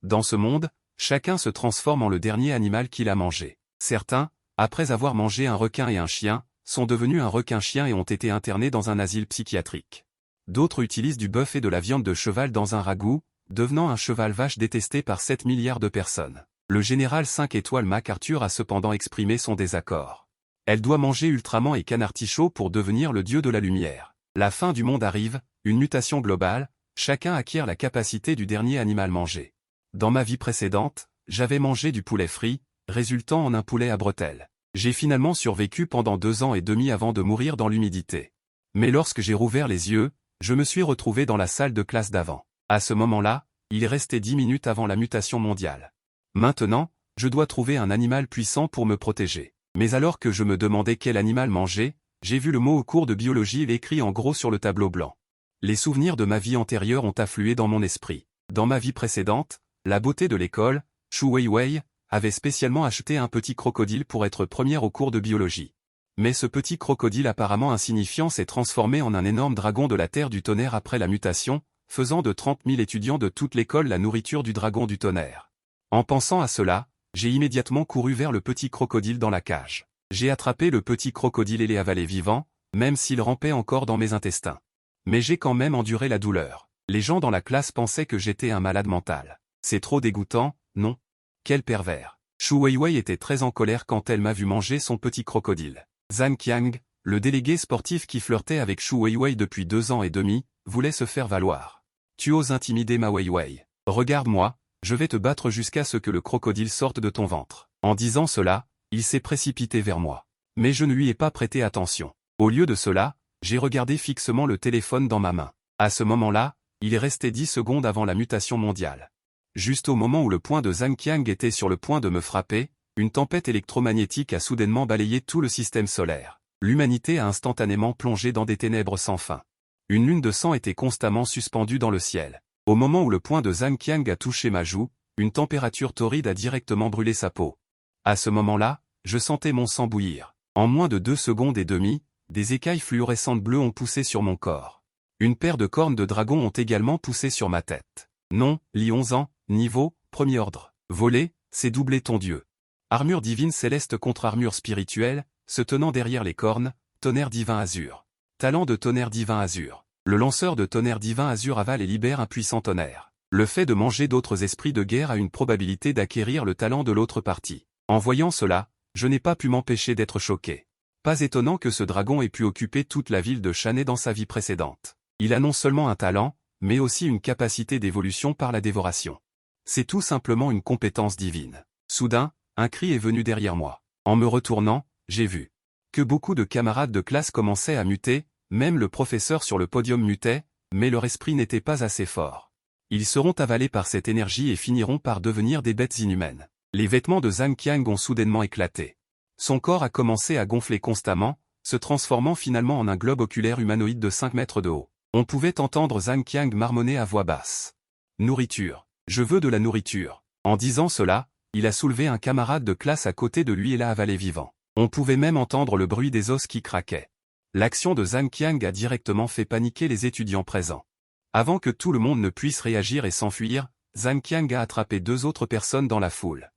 Dans ce monde, chacun se transforme en le dernier animal qu'il a mangé. Certains, après avoir mangé un requin et un chien, sont devenus un requin-chien et ont été internés dans un asile psychiatrique. D'autres utilisent du bœuf et de la viande de cheval dans un ragoût, devenant un cheval-vache détesté par 7 milliards de personnes. Le général 5 étoiles MacArthur a cependant exprimé son désaccord. Elle doit manger Ultraman et Canartichaud pour devenir le dieu de la lumière. La fin du monde arrive, une mutation globale, chacun acquiert la capacité du dernier animal mangé. Dans ma vie précédente, j'avais mangé du poulet frit, résultant en un poulet à bretelles. J'ai finalement survécu pendant 2 ans et demi avant de mourir dans l'humidité. Mais lorsque j'ai rouvert les yeux, je me suis retrouvé dans la salle de classe d'avant. À ce moment-là, il restait 10 minutes avant la mutation mondiale. Maintenant, je dois trouver un animal puissant pour me protéger. Mais alors que je me demandais quel animal manger, j'ai vu le mot au cours de biologie écrit en gros sur le tableau blanc. Les souvenirs de ma vie antérieure ont afflué dans mon esprit. Dans ma vie précédente, la beauté de l'école, Shu Weiwei, avait spécialement acheté un petit crocodile pour être première au cours de biologie. Mais ce petit crocodile apparemment insignifiant s'est transformé en un énorme dragon de la Terre du tonnerre après la mutation, faisant de 30 000 étudiants de toute l'école la nourriture du dragon du tonnerre. En pensant à cela, j'ai immédiatement couru vers le petit crocodile dans la cage. J'ai attrapé le petit crocodile et l'ai avalé vivant, même s'il rampait encore dans mes intestins. Mais j'ai quand même enduré la douleur. Les gens dans la classe pensaient que j'étais un malade mental. C'est trop dégoûtant, non? Quel pervers. Shu Weiwei était très en colère quand elle m'a vu manger son petit crocodile. Zhang Qiang, le délégué sportif qui flirtait avec Shu Weiwei depuis 2 ans et demi, voulait se faire valoir. Tu oses intimider ma Weiwei. Regarde-moi, je vais te battre jusqu'à ce que le crocodile sorte de ton ventre. En disant cela, il s'est précipité vers moi. Mais je ne lui ai pas prêté attention. Au lieu de cela, j'ai regardé fixement le téléphone dans ma main. À ce moment-là, il est resté 10 secondes avant la mutation mondiale. Juste au moment où le point de Zhang Qiang était sur le point de me frapper, une tempête électromagnétique a soudainement balayé tout le système solaire. L'humanité a instantanément plongé dans des ténèbres sans fin. Une lune de sang était constamment suspendue dans le ciel. Au moment où le point de Zhang Qiang a touché ma joue, une température torride a directement brûlé sa peau. À ce moment-là, je sentais mon sang bouillir. En moins de 2 secondes et demie, des écailles fluorescentes bleues ont poussé sur mon corps. Une paire de cornes de dragon ont également poussé sur ma tête. Non, Li-11 ans, niveau, premier ordre. Voler, c'est doubler ton dieu. Armure divine céleste contre armure spirituelle, se tenant derrière les cornes, tonnerre divin azur. Talent de tonnerre divin azur. Le lanceur de tonnerre divin azur avale et libère un puissant tonnerre. Le fait de manger d'autres esprits de guerre a une probabilité d'acquérir le talent de l'autre partie. En voyant cela, je n'ai pas pu m'empêcher d'être choqué. Pas étonnant que ce dragon ait pu occuper toute la ville de Shan'e dans sa vie précédente. Il a non seulement un talent, mais aussi une capacité d'évolution par la dévoration. C'est tout simplement une compétence divine. Soudain, un cri est venu derrière moi. En me retournant, j'ai vu que beaucoup de camarades de classe commençaient à muter, même le professeur sur le podium mutait, mais leur esprit n'était pas assez fort. Ils seront avalés par cette énergie et finiront par devenir des bêtes inhumaines. Les vêtements de Zhang Qiang ont soudainement éclaté. Son corps a commencé à gonfler constamment, se transformant finalement en un globe oculaire humanoïde de 5 mètres de haut. On pouvait entendre Zhang Qiang marmonner à voix basse. Nourriture. Je veux de la nourriture. En disant cela, il a soulevé un camarade de classe à côté de lui et l'a avalé vivant. On pouvait même entendre le bruit des os qui craquaient. L'action de Zhang Qiang a directement fait paniquer les étudiants présents. Avant que tout le monde ne puisse réagir et s'enfuir, Zhang Qiang a attrapé 2 autres personnes dans la foule.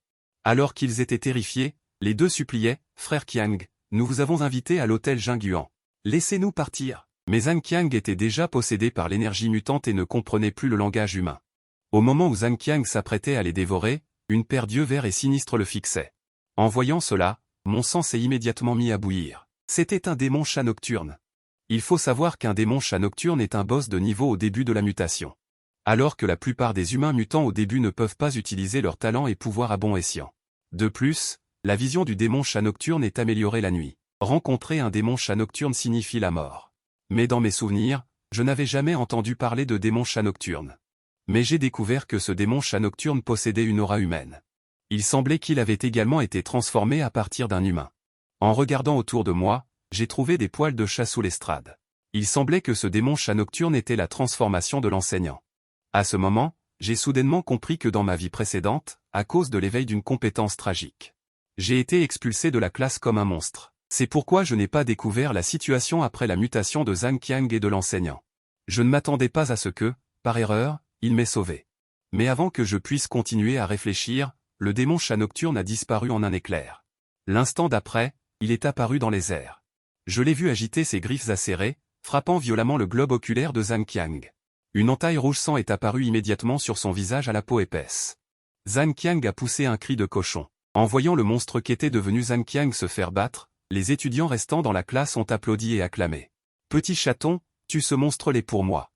Alors qu'ils étaient terrifiés, les 2 suppliaient, « Frère Qiang, nous vous avons invités à l'hôtel Jingguan. Laissez-nous partir. » Mais Zhang Qiang était déjà possédé par l'énergie mutante et ne comprenait plus le langage humain. Au moment où Zhang Qiang s'apprêtait à les dévorer, une paire d'yeux verts et sinistres le fixait. En voyant cela, mon sang s'est immédiatement mis à bouillir. C'était un démon chat nocturne. Il faut savoir qu'un démon chat nocturne est un boss de niveau au début de la mutation. Alors que la plupart des humains mutants au début ne peuvent pas utiliser leurs talents et pouvoirs à bon escient. De plus, la vision du démon chat nocturne est améliorée la nuit. Rencontrer un démon chat nocturne signifie la mort. Mais dans mes souvenirs, je n'avais jamais entendu parler de démon chat nocturne. Mais j'ai découvert que ce démon chat nocturne possédait une aura humaine. Il semblait qu'il avait également été transformé à partir d'un humain. En regardant autour de moi, j'ai trouvé des poils de chat sous l'estrade. Il semblait que ce démon chat nocturne était la transformation de l'enseignant. À ce moment, j'ai soudainement compris que dans ma vie précédente, à cause de l'éveil d'une compétence tragique, j'ai été expulsé de la classe comme un monstre. C'est pourquoi je n'ai pas découvert la situation après la mutation de Zhang Qiang et de l'enseignant. Je ne m'attendais pas à ce que, par erreur, il m'ait sauvé. Mais avant que je puisse continuer à réfléchir, le démon chat nocturne a disparu en un éclair. L'instant d'après, il est apparu dans les airs. Je l'ai vu agiter ses griffes acérées, frappant violemment le globe oculaire de Zhang Qiang. Une entaille rouge sang est apparue immédiatement sur son visage à la peau épaisse. Zhang Qiang a poussé un cri de cochon. En voyant le monstre qu'était devenu Zhang Qiang se faire battre, les étudiants restants dans la classe ont applaudi et acclamé. « Petit chaton, tue ce monstre-là pour moi. »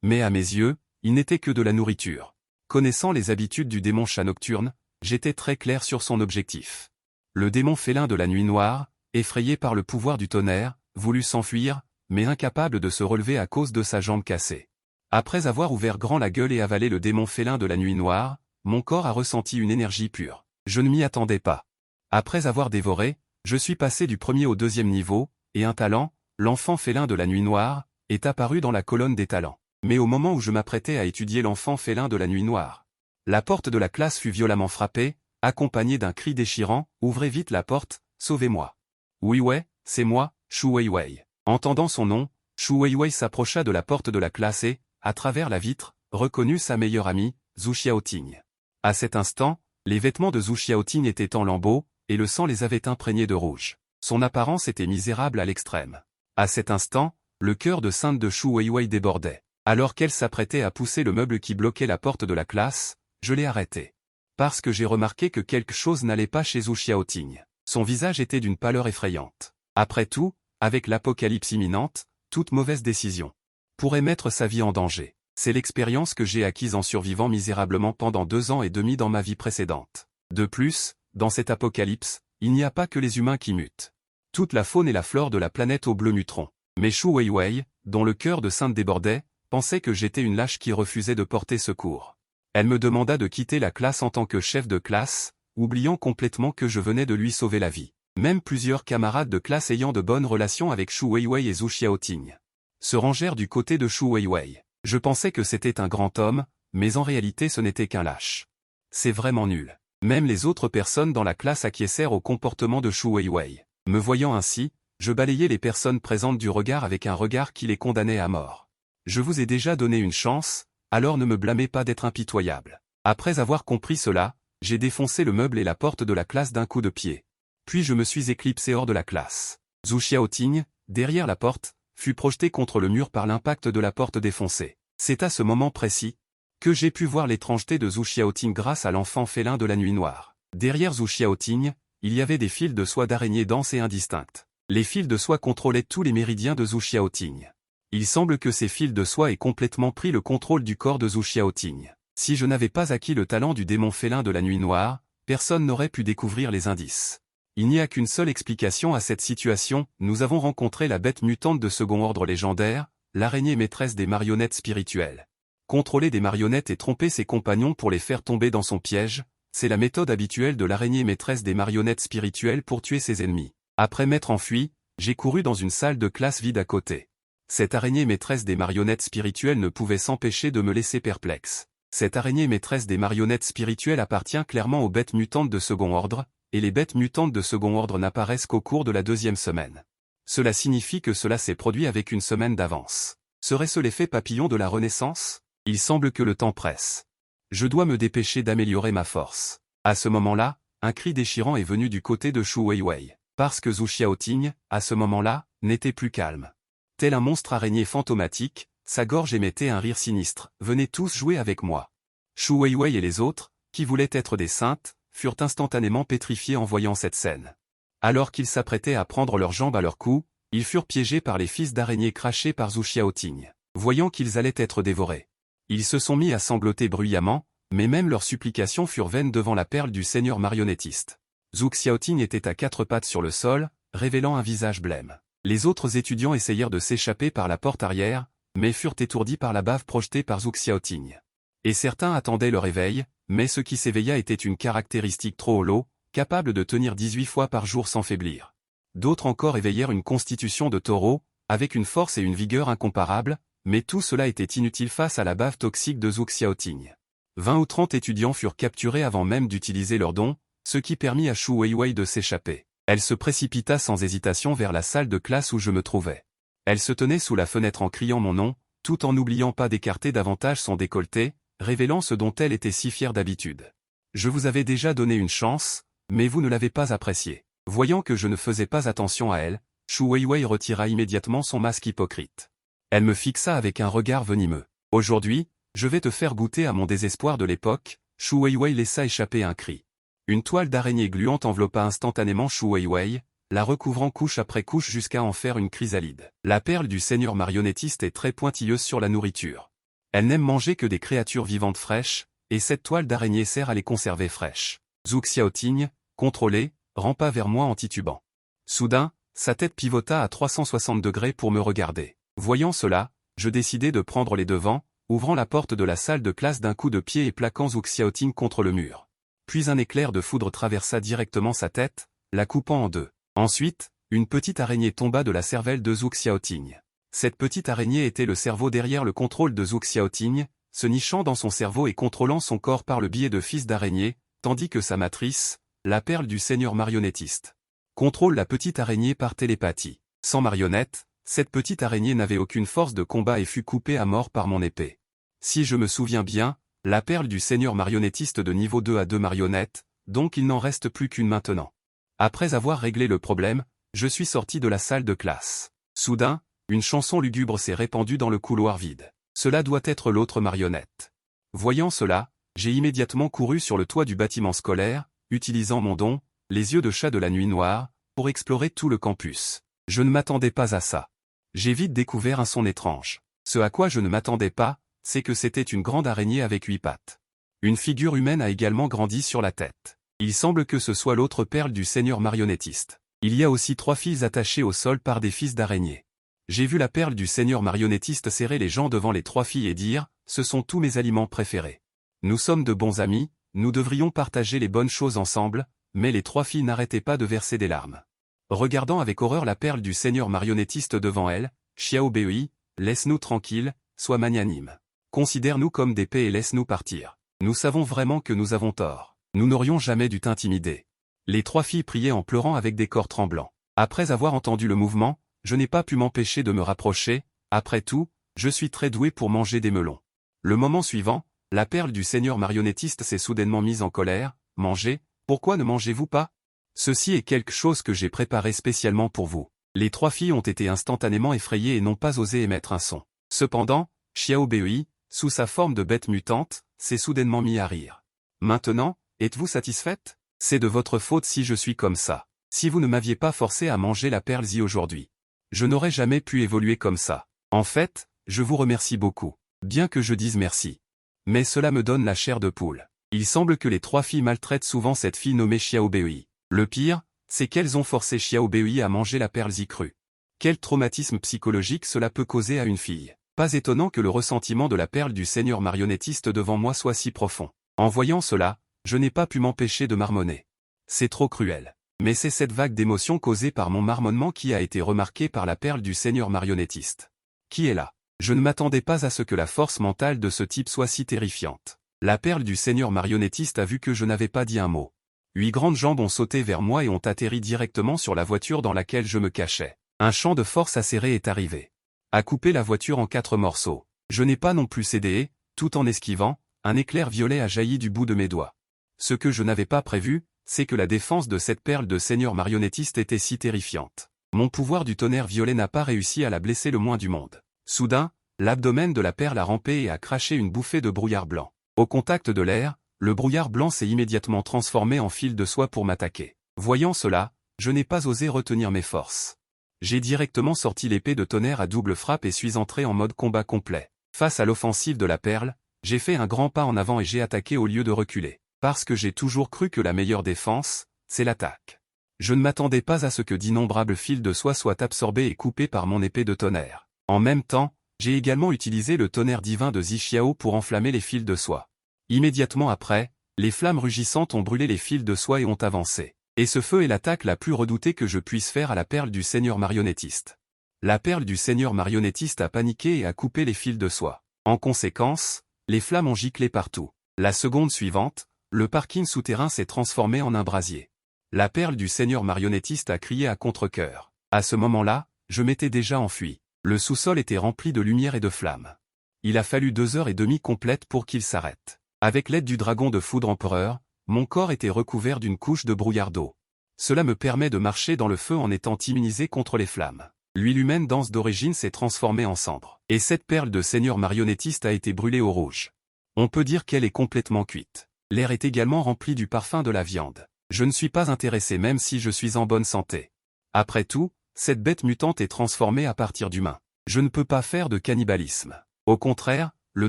Mais à mes yeux, il n'était que de la nourriture. Connaissant les habitudes du démon chat nocturne, j'étais très clair sur son objectif. Le démon félin de la nuit noire, effrayé par le pouvoir du tonnerre, voulut s'enfuir, mais incapable de se relever à cause de sa jambe cassée. Après avoir ouvert grand la gueule et avalé le démon félin de la nuit noire, mon corps a ressenti une énergie pure. Je ne m'y attendais pas. Après avoir dévoré, je suis passé du premier au deuxième niveau, et un talent, l'enfant félin de la nuit noire, est apparu dans la colonne des talents. Mais au moment où je m'apprêtais à étudier l'enfant félin de la nuit noire, la porte de la classe fut violemment frappée, accompagnée d'un cri déchirant, « Ouvrez vite la porte, sauvez-moi !» Oui ouais, c'est moi, Shu Weiwei. Entendant son nom, Shu Weiwei s'approcha de la porte de la classe et, à travers la vitre, reconnut sa meilleure amie, Zhu Xiaoting. À cet instant, les vêtements de Zhu Xiaoting étaient en lambeaux, et le sang les avait imprégnés de rouge. Son apparence était misérable à l'extrême. À cet instant, le cœur de sainte de Shu Weiwei débordait. Alors qu'elle s'apprêtait à pousser le meuble qui bloquait la porte de la classe, je l'ai arrêtée. Parce que j'ai remarqué que quelque chose n'allait pas chez Zhu Xiaoting. Son visage était d'une pâleur effrayante. Après tout, avec l'apocalypse imminente, toute mauvaise décision pourrait mettre sa vie en danger. C'est l'expérience que j'ai acquise en survivant misérablement pendant 2 ans et demi dans ma vie précédente. De plus, dans cet apocalypse, il n'y a pas que les humains qui mutent. Toute la faune et la flore de la planète au bleu muteront. Mais Shu Weiwei, dont le cœur de sainte débordait, pensait que j'étais une lâche qui refusait de porter secours. Elle me demanda de quitter la classe en tant que chef de classe, oubliant complètement que je venais de lui sauver la vie. Même plusieurs camarades de classe ayant de bonnes relations avec Shu Weiwei et Zhu Xiaoting se rangèrent du côté de Shu Weiwei. Je pensais que c'était un grand homme, mais en réalité ce n'était qu'un lâche. C'est vraiment nul. Même les autres personnes dans la classe acquiescèrent au comportement de Shu Weiwei. Me voyant ainsi, je balayai les personnes présentes du regard avec un regard qui les condamnait à mort. Je vous ai déjà donné une chance, alors ne me blâmez pas d'être impitoyable. Après avoir compris cela, j'ai défoncé le meuble et la porte de la classe d'un coup de pied. Puis je me suis éclipsé hors de la classe. Zhu Xiaoting, derrière la porte, fut projeté contre le mur par l'impact de la porte défoncée. C'est à ce moment précis que j'ai pu voir l'étrangeté de Zhu Xiaoting grâce à l'enfant félin de la nuit noire. Derrière Zhu Xiaoting, il y avait des fils de soie d'araignée denses et indistincts. Les fils de soie contrôlaient tous les méridiens de Zhu Xiaoting. Il semble que ces fils de soie aient complètement pris le contrôle du corps de Zhu Xiaoting. Si je n'avais pas acquis le talent du démon félin de la nuit noire, personne n'aurait pu découvrir les indices. Il n'y a qu'une seule explication à cette situation, nous avons rencontré la bête mutante de second ordre légendaire, l'araignée maîtresse des marionnettes spirituelles. Contrôler des marionnettes et tromper ses compagnons pour les faire tomber dans son piège, c'est la méthode habituelle de l'araignée maîtresse des marionnettes spirituelles pour tuer ses ennemis. Après m'être enfui, j'ai couru dans une salle de classe vide à côté. Cette araignée maîtresse des marionnettes spirituelles ne pouvait s'empêcher de me laisser perplexe. Cette araignée maîtresse des marionnettes spirituelles appartient clairement aux bêtes mutantes de second ordre, et les bêtes mutantes de second ordre n'apparaissent qu'au cours de la 2e semaine. Cela signifie que cela s'est produit avec une semaine d'avance. Serait-ce l'effet papillon de la Renaissance? Il semble que le temps presse. Je dois me dépêcher d'améliorer ma force. À ce moment-là, un cri déchirant est venu du côté de Shu Weiwei, parce que Zhu Xiaoting, à ce moment-là, n'était plus calme. Tel un monstre araignée fantomatique, sa gorge émettait un rire sinistre. Venez tous jouer avec moi. Shu Weiwei et les autres, qui voulaient être des saintes, furent instantanément pétrifiés en voyant cette scène. Alors qu'ils s'apprêtaient à prendre leurs jambes à leur cou, ils furent piégés par les fils d'araignées crachés par Zhu Xiaoting. Voyant qu'ils allaient être dévorés, ils se sont mis à sangloter bruyamment, mais même leurs supplications furent vaines devant la perle du seigneur marionnettiste. Zhu Xiaoting était à 4 pattes sur le sol, révélant un visage blême. Les autres étudiants essayèrent de s'échapper par la porte arrière, mais furent étourdis par la bave projetée par Zhu Xiaoting. Et certains attendaient le réveil, mais ce qui s'éveilla était une caractéristique trop holo, capable de tenir 18 fois par jour sans faiblir. D'autres encore éveillèrent une constitution de taureau, avec une force et une vigueur incomparables, mais tout cela était inutile face à la bave toxique de Zhu Xiaoting. 20 ou 30 étudiants furent capturés avant même d'utiliser leurs dons, ce qui permit à Shu Weiwei de s'échapper. Elle se précipita sans hésitation vers la salle de classe où je me trouvais. Elle se tenait sous la fenêtre en criant mon nom, tout en n'oubliant pas d'écarter davantage son décolleté, révélant ce dont elle était si fière d'habitude. Je vous avais déjà donné une chance, mais vous ne l'avez pas appréciée. Voyant que je ne faisais pas attention à elle, Shu Weiwei retira immédiatement son masque hypocrite. Elle me fixa avec un regard venimeux. Aujourd'hui, je vais te faire goûter à mon désespoir de l'époque. Shu Weiwei laissa échapper un cri. Une toile d'araignée gluante enveloppa instantanément Shu Weiwei, la recouvrant couche après couche jusqu'à en faire une chrysalide. La perle du seigneur marionnettiste est très pointilleuse sur la nourriture. Elle n'aime manger que des créatures vivantes fraîches, et cette toile d'araignée sert à les conserver fraîches. Zhou Xiaoting, contrôlé, rampa vers moi en titubant. Soudain, sa tête pivota à 360 degrés pour me regarder. Voyant cela, je décidai de prendre les devants, ouvrant la porte de la salle de classe d'un coup de pied et plaquant Zhou Xiaoting contre le mur. Puis un éclair de foudre traversa directement sa tête, la coupant en deux. Ensuite, une petite araignée tomba de la cervelle de Zhou Xiaoting. Cette petite araignée était le cerveau derrière le contrôle de Zhou Xiaoting, se nichant dans son cerveau et contrôlant son corps par le biais de fils d'araignée, tandis que sa matrice, la perle du seigneur marionnettiste, contrôle la petite araignée par télépathie. Sans marionnette, cette petite araignée n'avait aucune force de combat et fut coupée à mort par mon épée. Si je me souviens bien, la perle du seigneur marionnettiste de niveau 2 a 2 marionnettes, donc il n'en reste plus qu'une maintenant. Après avoir réglé le problème, je suis sorti de la salle de classe. Soudain, une chanson lugubre s'est répandue dans le couloir vide. Cela doit être l'autre marionnette. Voyant cela, j'ai immédiatement couru sur le toit du bâtiment scolaire, utilisant mon don, les yeux de chat de la nuit noire, pour explorer tout le campus. Je ne m'attendais pas à ça. J'ai vite découvert un son étrange. Ce à quoi je ne m'attendais pas, c'est que c'était une grande araignée avec 8 pattes. Une figure humaine a également grandi sur la tête. Il semble que ce soit l'autre perle du seigneur marionnettiste. Il y a aussi 3 filles attachées au sol par des fils d'araignée. J'ai vu la perle du seigneur marionnettiste serrer les gens devant les 3 filles et dire « Ce sont tous mes aliments préférés. Nous sommes de bons amis, nous devrions partager les bonnes choses ensemble », mais les 3 filles n'arrêtaient pas de verser des larmes. Regardant avec horreur la perle du seigneur marionnettiste devant elle, Xiao Bei, laisse-nous tranquilles, sois magnanime. Considère-nous comme des paix et laisse-nous partir. Nous savons vraiment que nous avons tort. Nous n'aurions jamais dû t'intimider. Les 3 filles priaient en pleurant avec des corps tremblants. Après avoir entendu le mouvement, je n'ai pas pu m'empêcher de me rapprocher. Après tout, je suis très doué pour manger des melons. Le moment suivant, la perle du seigneur marionnettiste s'est soudainement mise en colère. Mangez, pourquoi ne mangez-vous pas? Ceci est quelque chose que j'ai préparé spécialement pour vous. Les 3 filles ont été instantanément effrayées et n'ont pas osé émettre un son. Cependant, Xiao Bei, sous sa forme de bête mutante, s'est soudainement mis à rire. Maintenant, êtes-vous satisfaite? C'est de votre faute si je suis comme ça. Si vous ne m'aviez pas forcé à manger la perle Zi aujourd'hui, je n'aurais jamais pu évoluer comme ça. En fait, je vous remercie beaucoup. Bien que je dise merci. Mais cela me donne la chair de poule. Il semble que les 3 filles maltraitent souvent cette fille nommée Xiao Bei. Le pire, c'est qu'elles ont forcé Xiao Bei à manger la perle Zi crue. Quel traumatisme psychologique cela peut causer à une fille. Pas étonnant que le ressentiment de la perle du seigneur marionnettiste devant moi soit si profond. En voyant cela, je n'ai pas pu m'empêcher de marmonner. C'est trop cruel. Mais c'est cette vague d'émotions causée par mon marmonnement qui a été remarquée par la perle du seigneur marionnettiste. Qui est là? Je ne m'attendais pas à ce que la force mentale de ce type soit si terrifiante. La perle du seigneur marionnettiste a vu que je n'avais pas dit un mot. 8 grandes jambes ont sauté vers moi et ont atterri directement sur la voiture dans laquelle je me cachais. Un champ de force acéré est arrivé. A coupé la voiture en 4 morceaux. Je n'ai pas non plus cédé, tout en esquivant, un éclair violet a jailli du bout de mes doigts. Ce que je n'avais pas prévu, c'est que la défense de cette perle de seigneur marionnettiste était si terrifiante. Mon pouvoir du tonnerre violet n'a pas réussi à la blesser le moins du monde. Soudain, l'abdomen de la perle a rampé et a craché une bouffée de brouillard blanc. Au contact de l'air, le brouillard blanc s'est immédiatement transformé en fil de soie pour m'attaquer. Voyant cela, je n'ai pas osé retenir mes forces. J'ai directement sorti l'épée de tonnerre à double frappe et suis entré en mode combat complet. Face à l'offensive de la perle, j'ai fait un grand pas en avant et j'ai attaqué au lieu de reculer. Parce que j'ai toujours cru que la meilleure défense, c'est l'attaque. Je ne m'attendais pas à ce que d'innombrables fils de soie soient absorbés et coupés par mon épée de tonnerre. En même temps, j'ai également utilisé le tonnerre divin de Zi Xiao pour enflammer les fils de soie. Immédiatement après, les flammes rugissantes ont brûlé les fils de soie et ont avancé. Et ce feu est l'attaque la plus redoutée que je puisse faire à la perle du seigneur marionnettiste. La perle du seigneur marionnettiste a paniqué et a coupé les fils de soie. En conséquence, les flammes ont giclé partout. La seconde suivante, le parking souterrain s'est transformé en un brasier. La perle du seigneur marionnettiste a crié à contre-cœur. À ce moment-là, je m'étais déjà enfui. Le sous-sol était rempli de lumière et de flammes. Il a fallu 2 heures et demie complètes pour qu'il s'arrête. Avec l'aide du dragon de foudre empereur, mon corps était recouvert d'une couche de brouillard d'eau. Cela me permet de marcher dans le feu en étant immunisé contre les flammes. L'huile humaine dense d'origine s'est transformée en cendre. Et cette perle de seigneur marionnettiste a été brûlée au rouge. On peut dire qu'elle est complètement cuite. L'air est également rempli du parfum de la viande. Je ne suis pas intéressé même si je suis en bonne santé. Après tout, cette bête mutante est transformée à partir d'humain. Je ne peux pas faire de cannibalisme. Au contraire, le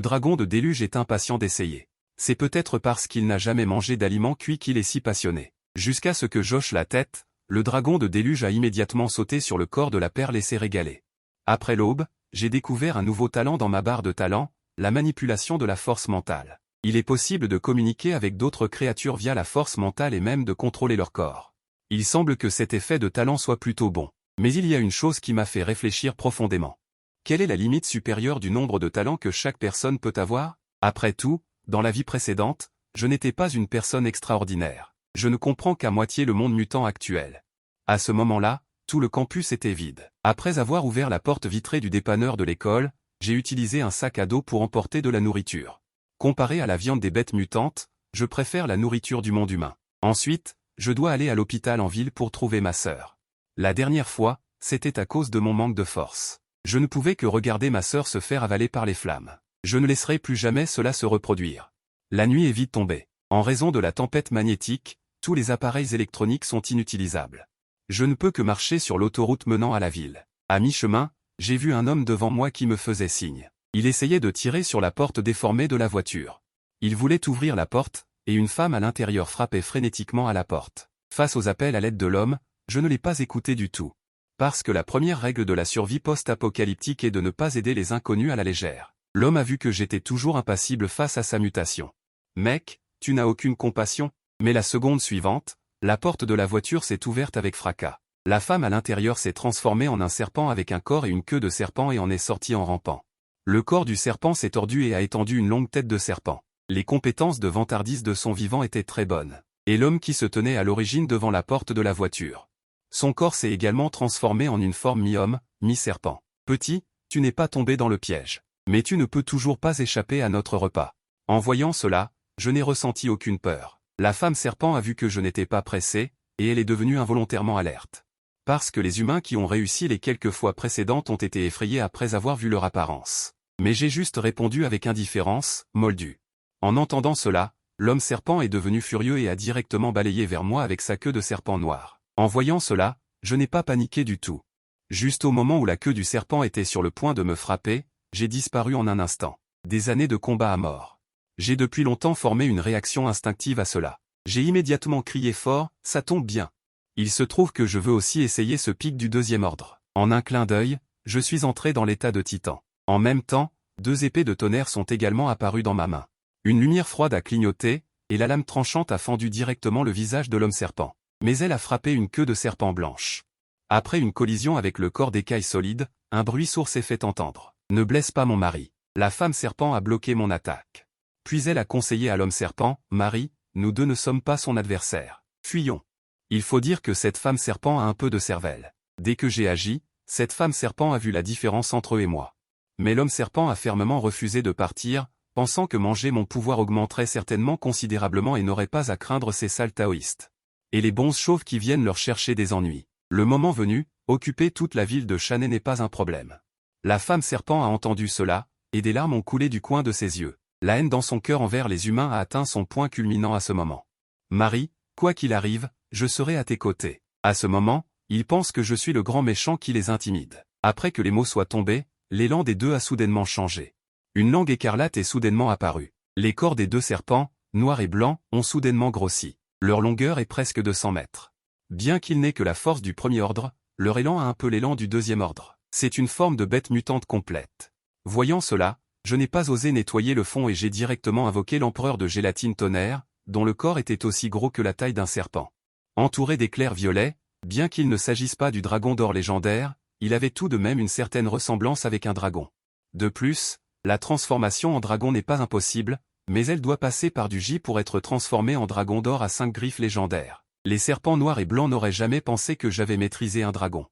dragon de déluge est impatient d'essayer. C'est peut-être parce qu'il n'a jamais mangé d'aliments cuits qu'il est si passionné. Jusqu'à ce que j'hoche la tête, le dragon de déluge a immédiatement sauté sur le corps de la perle et s'est régalé. Après l'aube, j'ai découvert un nouveau talent dans ma barre de talent, la manipulation de la force mentale. Il est possible de communiquer avec d'autres créatures via la force mentale et même de contrôler leur corps. Il semble que cet effet de talent soit plutôt bon. Mais il y a une chose qui m'a fait réfléchir profondément. Quelle est la limite supérieure du nombre de talents que chaque personne peut avoir? Après tout, dans la vie précédente, je n'étais pas une personne extraordinaire. Je ne comprends qu'à moitié le monde mutant actuel. À ce moment-là, tout le campus était vide. Après avoir ouvert la porte vitrée du dépanneur de l'école, j'ai utilisé un sac à dos pour emporter de la nourriture. Comparé à la viande des bêtes mutantes, je préfère la nourriture du monde humain. Ensuite, je dois aller à l'hôpital en ville pour trouver ma sœur. La dernière fois, c'était à cause de mon manque de force. Je ne pouvais que regarder ma sœur se faire avaler par les flammes. Je ne laisserai plus jamais cela se reproduire. La nuit est vite tombée. En raison de la tempête magnétique, tous les appareils électroniques sont inutilisables. Je ne peux que marcher sur l'autoroute menant à la ville. À mi-chemin, j'ai vu un homme devant moi qui me faisait signe. Il essayait de tirer sur la porte déformée de la voiture. Il voulait ouvrir la porte, et une femme à l'intérieur frappait frénétiquement à la porte. Face aux appels à l'aide de l'homme, je ne l'ai pas écouté du tout. Parce que la première règle de la survie post-apocalyptique est de ne pas aider les inconnus à la légère. L'homme a vu que j'étais toujours impassible face à sa mutation. « Mec, tu n'as aucune compassion ?» Mais la seconde suivante, la porte de la voiture s'est ouverte avec fracas. La femme à l'intérieur s'est transformée en un serpent avec un corps et une queue de serpent et en est sortie en rampant. Le corps du serpent s'est tordu et a étendu une longue tête de serpent. Les compétences de vantardise de son vivant étaient très bonnes. Et l'homme qui se tenait à l'origine devant la porte de la voiture. Son corps s'est également transformé en une forme mi-homme, mi-serpent. « Petit, tu n'es pas tombé dans le piège. Mais tu ne peux toujours pas échapper à notre repas. » En voyant cela, je n'ai ressenti aucune peur. La femme serpent a vu que je n'étais pas pressé, et elle est devenue involontairement alerte. Parce que les humains qui ont réussi les quelques fois précédentes ont été effrayés après avoir vu leur apparence. Mais j'ai juste répondu avec indifférence, moldu. En entendant cela, l'homme serpent est devenu furieux et a directement balayé vers moi avec sa queue de serpent noir. En voyant cela, je n'ai pas paniqué du tout. Juste au moment où la queue du serpent était sur le point de me frapper, j'ai disparu en un instant. Des années de combat à mort. J'ai depuis longtemps formé une réaction instinctive à cela. J'ai immédiatement crié fort, ça tombe bien. Il se trouve que je veux aussi essayer ce pic du deuxième ordre. En un clin d'œil, je suis entré dans l'état de titan. En même temps, 2 épées de tonnerre sont également apparues dans ma main. Une lumière froide a clignoté, et la lame tranchante a fendu directement le visage de l'homme serpent. Mais elle a frappé une queue de serpent blanche. Après une collision avec le corps d'écaille solide, un bruit sourd s'est fait entendre. « Ne blesse pas mon mari. » La femme serpent a bloqué mon attaque. Puis elle a conseillé à l'homme serpent, « Marie, nous deux ne sommes pas son adversaire. Fuyons. » Il faut dire que cette femme serpent a un peu de cervelle. Dès que j'ai agi, cette femme serpent a vu la différence entre eux et moi. Mais l'homme serpent a fermement refusé de partir, pensant que manger mon pouvoir augmenterait certainement considérablement et n'aurait pas à craindre ces sales taoïstes. Et les bonzes chauves qui viennent leur chercher des ennuis. Le moment venu, occuper toute la ville de Chanay n'est pas un problème. La femme serpent a entendu cela, et des larmes ont coulé du coin de ses yeux. La haine dans son cœur envers les humains a atteint son point culminant à ce moment. « Marie, quoi qu'il arrive, je serai à tes côtés. » À ce moment, ils pensent que je suis le grand méchant qui les intimide. Après que les mots soient tombés, l'élan des deux a soudainement changé. Une langue écarlate est soudainement apparue. Les corps des deux serpents, noirs et blancs, ont soudainement grossi. Leur longueur est presque de 100 mètres. Bien qu'ils n'aient que la force du premier ordre, leur élan a un peu l'élan du deuxième ordre. C'est une forme de bête mutante complète. Voyant cela, je n'ai pas osé nettoyer le fond et j'ai directement invoqué l'empereur de gélatine tonnerre, dont le corps était aussi gros que la taille d'un serpent. Entouré d'éclairs violets, bien qu'il ne s'agisse pas du dragon d'or légendaire, il avait tout de même une certaine ressemblance avec un dragon. De plus, la transformation en dragon n'est pas impossible, mais elle doit passer par du J pour être transformée en dragon d'or à 5 griffes légendaires. Les serpents noirs et blancs n'auraient jamais pensé que j'avais maîtrisé un dragon.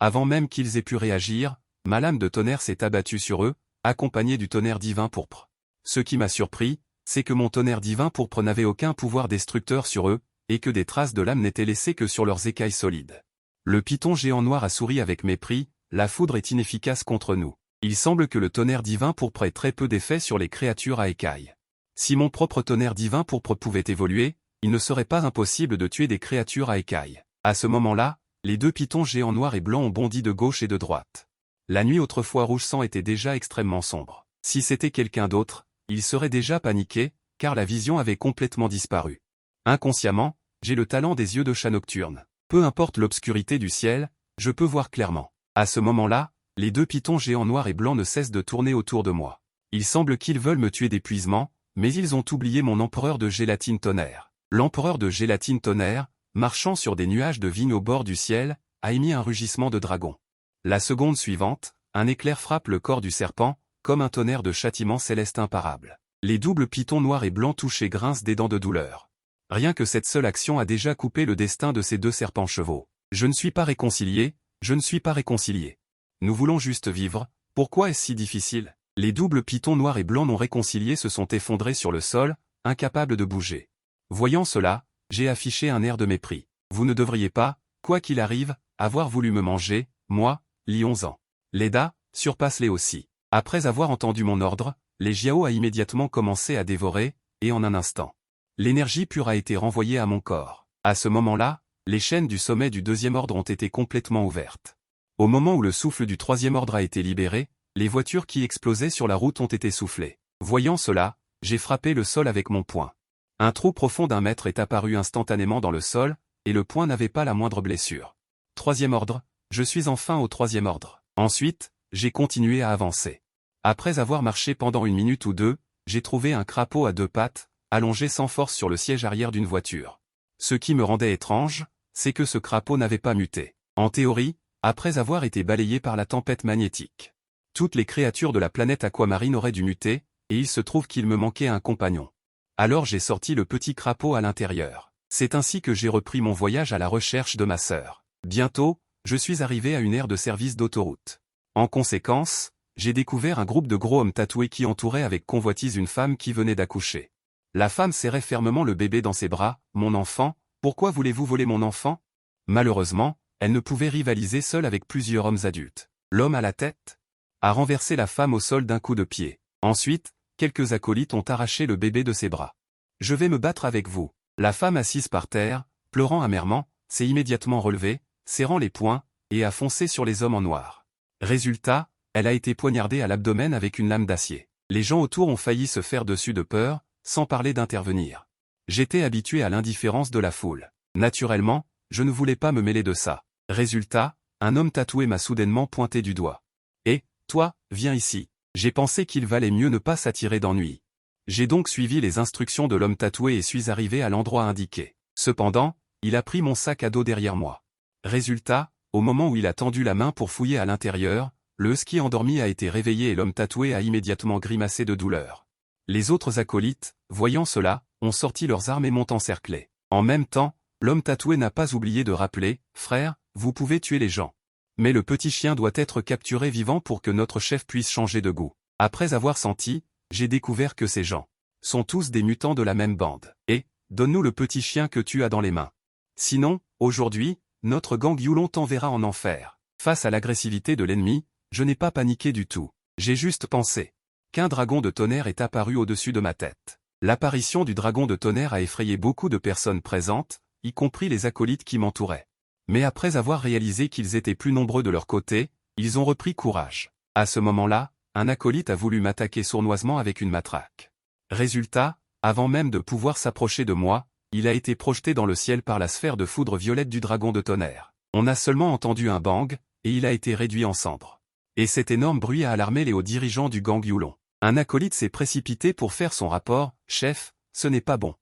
Avant même qu'ils aient pu réagir, ma lame de tonnerre s'est abattue sur eux, accompagné du tonnerre divin pourpre. Ce qui m'a surpris, c'est que mon tonnerre divin pourpre n'avait aucun pouvoir destructeur sur eux, et que des traces de lame n'étaient laissées que sur leurs écailles solides. Le python géant noir a souri avec mépris, la foudre est inefficace contre nous. Il semble que le tonnerre divin pourpre ait très peu d'effet sur les créatures à écailles. Si mon propre tonnerre divin pourpre pouvait évoluer, il ne serait pas impossible de tuer des créatures à écailles. À ce moment-là, les deux pythons géants noirs et blancs ont bondi de gauche et de droite. La nuit autrefois rouge sang était déjà extrêmement sombre. Si c'était quelqu'un d'autre, il serait déjà paniqué, car la vision avait complètement disparu. Inconsciemment, j'ai le talent des yeux de chat nocturne. Peu importe l'obscurité du ciel, je peux voir clairement. À ce moment-là, les deux pythons géants noirs et blancs ne cessent de tourner autour de moi. Il semble qu'ils veulent me tuer d'épuisement, mais ils ont oublié mon empereur de gélatine tonnerre. L'empereur de gélatine tonnerre, marchant sur des nuages de vigne au bord du ciel, a émis un rugissement de dragon. La seconde suivante, un éclair frappe le corps du serpent, comme un tonnerre de châtiment céleste imparable. Les doubles pythons noirs et blancs touchent et grincent des dents de douleur. Rien que cette seule action a déjà coupé le destin de ces deux serpents chevaux. Je ne suis pas réconcilié, je ne suis pas réconcilié. Nous voulons juste vivre, pourquoi est-ce si difficile? Les doubles pythons noirs et blancs non réconciliés se sont effondrés sur le sol, incapables de bouger. Voyant cela, j'ai affiché un air de mépris. Vous ne devriez pas, quoi qu'il arrive, avoir voulu me manger, moi, lion-en. Leda, surpasse-les aussi. Après avoir entendu mon ordre, les Jiao a immédiatement commencé à dévorer, et en un instant. L'énergie pure a été renvoyée à mon corps. À ce moment-là, les chaînes du sommet du deuxième ordre ont été complètement ouvertes. Au moment où le souffle du troisième ordre a été libéré, les voitures qui explosaient sur la route ont été soufflées. Voyant cela, j'ai frappé le sol avec mon poing. Un trou profond d'1 mètre est apparu instantanément dans le sol, et le poing n'avait pas la moindre blessure. Troisième ordre, je suis enfin au troisième ordre. Ensuite, j'ai continué à avancer. Après avoir marché pendant 1 minute ou 2, j'ai trouvé un crapaud à 2 pattes, allongé sans force sur le siège arrière d'une voiture. Ce qui me rendait étrange, c'est que ce crapaud n'avait pas muté. En théorie, après avoir été balayé par la tempête magnétique. Toutes les créatures de la planète aquamarine auraient dû muter, et il se trouve qu'il me manquait un compagnon. Alors j'ai sorti le petit crapaud à l'intérieur. C'est ainsi que j'ai repris mon voyage à la recherche de ma sœur. Bientôt, je suis arrivé à une aire de service d'autoroute. En conséquence, j'ai découvert un groupe de gros hommes tatoués qui entouraient avec convoitise une femme qui venait d'accoucher. La femme serrait fermement le bébé dans ses bras. « Mon enfant, pourquoi voulez-vous voler mon enfant ?» Malheureusement, elle ne pouvait rivaliser seule avec plusieurs hommes adultes. L'homme à la tête a renversé la femme au sol d'un coup de pied. Ensuite, quelques acolytes ont arraché le bébé de ses bras. « Je vais me battre avec vous. » La femme assise par terre, pleurant amèrement, s'est immédiatement relevée, serrant les poings, et a foncé sur les hommes en noir. Résultat, elle a été poignardée à l'abdomen avec une lame d'acier. Les gens autour ont failli se faire dessus de peur, sans parler d'intervenir. J'étais habitué à l'indifférence de la foule. Naturellement, je ne voulais pas me mêler de ça. Résultat, un homme tatoué m'a soudainement pointé du doigt. « Et, toi, viens ici. » J'ai pensé qu'il valait mieux ne pas s'attirer d'ennui. J'ai donc suivi les instructions de l'homme tatoué et suis arrivé à l'endroit indiqué. Cependant, il a pris mon sac à dos derrière moi. Résultat, au moment où il a tendu la main pour fouiller à l'intérieur, le husky endormi a été réveillé et l'homme tatoué a immédiatement grimacé de douleur. Les autres acolytes, voyant cela, ont sorti leurs armes et m'ont encerclé. En même temps, l'homme tatoué n'a pas oublié de rappeler « Frère, vous pouvez tuer les gens. Mais le petit chien doit être capturé vivant pour que notre chef puisse changer de goût. » Après avoir senti, j'ai découvert que ces gens sont tous des mutants de la même bande. Et, donne-nous le petit chien que tu as dans les mains. Sinon, aujourd'hui, notre gang Yulon t'enverra en enfer. Face à l'agressivité de l'ennemi, je n'ai pas paniqué du tout. J'ai juste pensé qu'un dragon de tonnerre est apparu au-dessus de ma tête. L'apparition du dragon de tonnerre a effrayé beaucoup de personnes présentes, y compris les acolytes qui m'entouraient. Mais après avoir réalisé qu'ils étaient plus nombreux de leur côté, ils ont repris courage. À ce moment-là, un acolyte a voulu m'attaquer sournoisement avec une matraque. Résultat, avant même de pouvoir s'approcher de moi, il a été projeté dans le ciel par la sphère de foudre violette du dragon de tonnerre. On a seulement entendu un bang, et il a été réduit en cendres. Et cet énorme bruit a alarmé les hauts dirigeants du gang Yulon. Un acolyte s'est précipité pour faire son rapport « Chef, ce n'est pas bon. »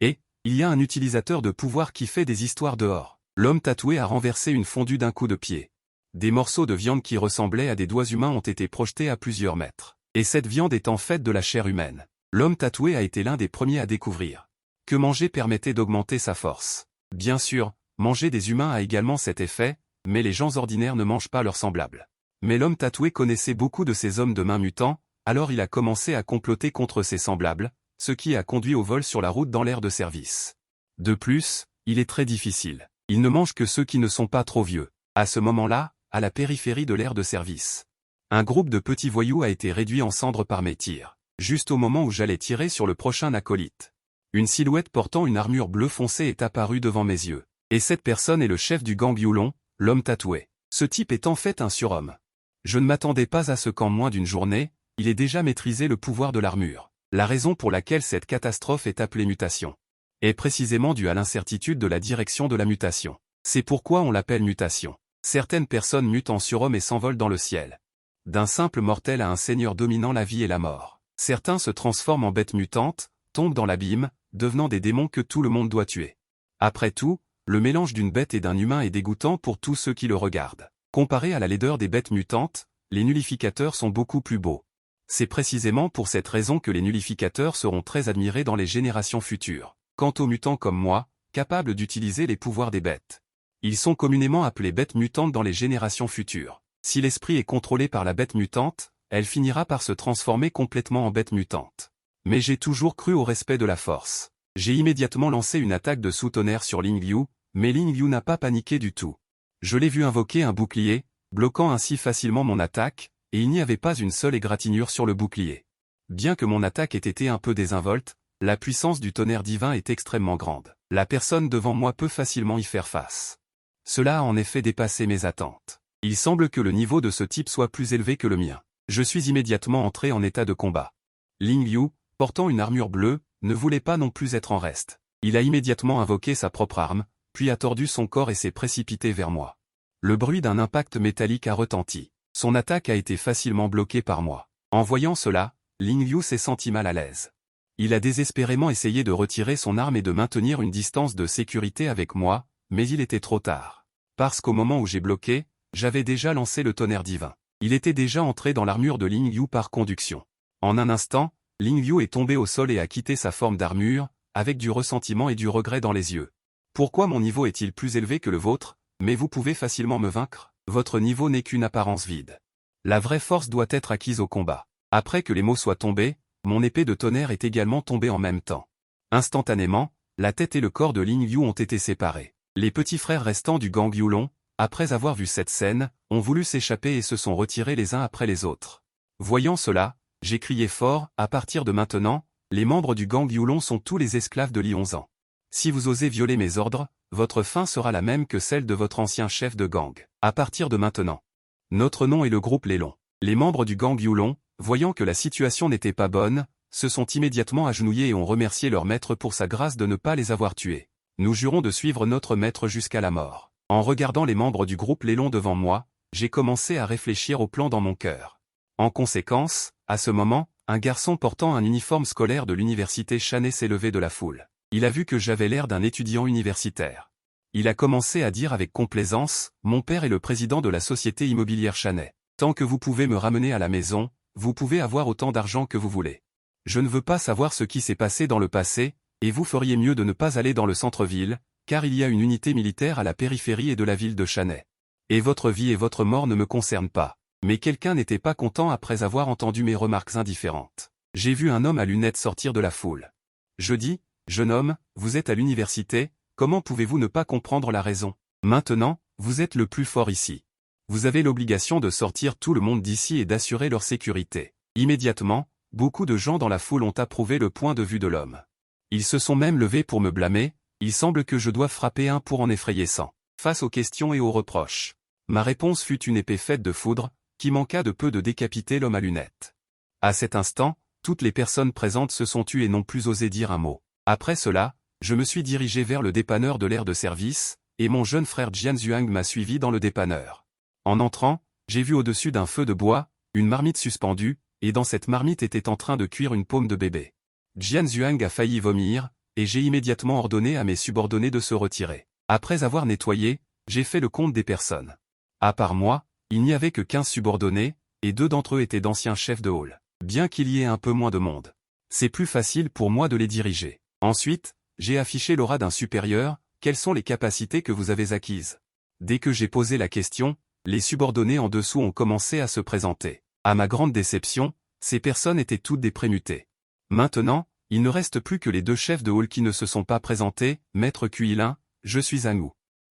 Et, il y a un utilisateur de pouvoir qui fait des histoires dehors. L'homme tatoué a renversé une fondue d'un coup de pied. Des morceaux de viande qui ressemblaient à des doigts humains ont été projetés à plusieurs mètres. Et cette viande est en fait de la chair humaine. L'homme tatoué a été l'un des premiers à découvrir que manger permettait d'augmenter sa force. Bien sûr, manger des humains a également cet effet, mais les gens ordinaires ne mangent pas leurs semblables. Mais l'homme tatoué connaissait beaucoup de ces hommes de main mutants, alors il a commencé à comploter contre ses semblables, ce qui a conduit au vol sur la route dans l'aire de service. De plus, il est très difficile. Il ne mange que ceux qui ne sont pas trop vieux. À ce moment-là, à la périphérie de l'aire de service, un groupe de petits voyous a été réduit en cendres par mes tirs, juste au moment où j'allais tirer sur le prochain acolyte. Une silhouette portant une armure bleu foncé est apparue devant mes yeux. Et cette personne est le chef du gang Yulon, l'homme tatoué. Ce type est en fait un surhomme. Je ne m'attendais pas à ce qu'en moins d'une journée, il ait déjà maîtrisé le pouvoir de l'armure. La raison pour laquelle cette catastrophe est appelée mutation est précisément due à l'incertitude de la direction de la mutation. C'est pourquoi on l'appelle mutation. Certaines personnes mutent en surhomme et s'envolent dans le ciel. D'un simple mortel à un seigneur dominant la vie et la mort. Certains se transforment en bêtes mutantes, tombent dans l'abîme, devenant des démons que tout le monde doit tuer. Après tout, le mélange d'une bête et d'un humain est dégoûtant pour tous ceux qui le regardent. Comparé à la laideur des bêtes mutantes, les nullificateurs sont beaucoup plus beaux. C'est précisément pour cette raison que les nullificateurs seront très admirés dans les générations futures. Quant aux mutants comme moi, capables d'utiliser les pouvoirs des bêtes, ils sont communément appelés bêtes mutantes dans les générations futures. Si l'esprit est contrôlé par la bête mutante, elle finira par se transformer complètement en bête mutante. Mais j'ai toujours cru au respect de la force. J'ai immédiatement lancé une attaque de sous-tonnerre sur Ling Liu, mais Ling Liu n'a pas paniqué du tout. Je l'ai vu invoquer un bouclier, bloquant ainsi facilement mon attaque, et il n'y avait pas une seule égratignure sur le bouclier. Bien que mon attaque ait été un peu désinvolte, la puissance du tonnerre divin est extrêmement grande. La personne devant moi peut facilement y faire face. Cela a en effet dépassé mes attentes. Il semble que le niveau de ce type soit plus élevé que le mien. Je suis immédiatement entré en état de combat. Ling Liu, portant une armure bleue, ne voulait pas non plus être en reste. Il a immédiatement invoqué sa propre arme, puis a tordu son corps et s'est précipité vers moi. Le bruit d'un impact métallique a retenti. Son attaque a été facilement bloquée par moi. En voyant cela, Ling Liu s'est senti mal à l'aise. Il a désespérément essayé de retirer son arme et de maintenir une distance de sécurité avec moi, mais il était trop tard. Parce qu'au moment où j'ai bloqué, j'avais déjà lancé le tonnerre divin. Il était déjà entré dans l'armure de Ling Liu par conduction. En un instant, Ling Liu est tombé au sol et a quitté sa forme d'armure, avec du ressentiment et du regret dans les yeux. Pourquoi mon niveau est-il plus élevé que le vôtre, mais vous pouvez facilement me vaincre? Votre niveau n'est qu'une apparence vide. La vraie force doit être acquise au combat. Après que les mots soient tombés, mon épée de tonnerre est également tombée en même temps. Instantanément, la tête et le corps de Ling Liu ont été séparés. Les petits frères restants du gang Yulon, après avoir vu cette scène, ont voulu s'échapper et se sont retirés les uns après les autres. Voyant cela, j'ai crié fort, à partir de maintenant, les membres du gang Yulon sont tous les esclaves de Li-11 ans. Si vous osez violer mes ordres, votre fin sera la même que celle de votre ancien chef de gang. À partir de maintenant. Notre nom est le groupe Les Longs. Les membres du gang Yulon, voyant que la situation n'était pas bonne, se sont immédiatement agenouillés et ont remercié leur maître pour sa grâce de ne pas les avoir tués. Nous jurons de suivre notre maître jusqu'à la mort. En regardant les membres du groupe Les Longs devant moi, j'ai commencé à réfléchir au plan dans mon cœur. En conséquence, à ce moment, un garçon portant un uniforme scolaire de l'université Chanay s'est levé de la foule. Il a vu que j'avais l'air d'un étudiant universitaire. Il a commencé à dire avec complaisance, « Mon père est le président de la société immobilière Chanay. Tant que vous pouvez me ramener à la maison, vous pouvez avoir autant d'argent que vous voulez. Je ne veux pas savoir ce qui s'est passé dans le passé, et vous feriez mieux de ne pas aller dans le centre-ville, car il y a une unité militaire à la périphérie et de la ville de Chanay. Et votre vie et votre mort ne me concernent pas. » Mais quelqu'un n'était pas content après avoir entendu mes remarques indifférentes. J'ai vu un homme à lunettes sortir de la foule. Je dis, « Jeune homme, vous êtes à l'université, comment pouvez-vous ne pas comprendre la raison? Maintenant, vous êtes le plus fort ici. Vous avez l'obligation de sortir tout le monde d'ici et d'assurer leur sécurité. » Immédiatement, beaucoup de gens dans la foule ont approuvé le point de vue de l'homme. Ils se sont même levés pour me blâmer, il semble que je dois frapper un pour en effrayer 100. Face aux questions et aux reproches, ma réponse fut une épée faite de foudre, qui manqua de peu de décapiter l'homme à lunettes. À cet instant, toutes les personnes présentes se sont tues et n'ont plus osé dire un mot. Après cela, je me suis dirigé vers le dépanneur de l'aire de service, et mon jeune frère Jian Zhuang m'a suivi dans le dépanneur. En entrant, j'ai vu au-dessus d'un feu de bois, une marmite suspendue, et dans cette marmite était en train de cuire une paume de bébé. Jian Zhuang a failli vomir, et j'ai immédiatement ordonné à mes subordonnés de se retirer. Après avoir nettoyé, j'ai fait le compte des personnes. À part moi, il n'y avait que 15 subordonnés, et 2 d'entre eux étaient d'anciens chefs de hall. Bien qu'il y ait un peu moins de monde, c'est plus facile pour moi de les diriger. Ensuite, j'ai affiché l'aura d'un supérieur, quelles sont les capacités que vous avez acquises? Dès que j'ai posé la question, les subordonnés en dessous ont commencé à se présenter. À ma grande déception, Ces personnes étaient toutes des prémutées. Maintenant, il ne reste plus que les 2 chefs de hall qui ne se sont pas présentés. Maître Kuilin, je suis Angu.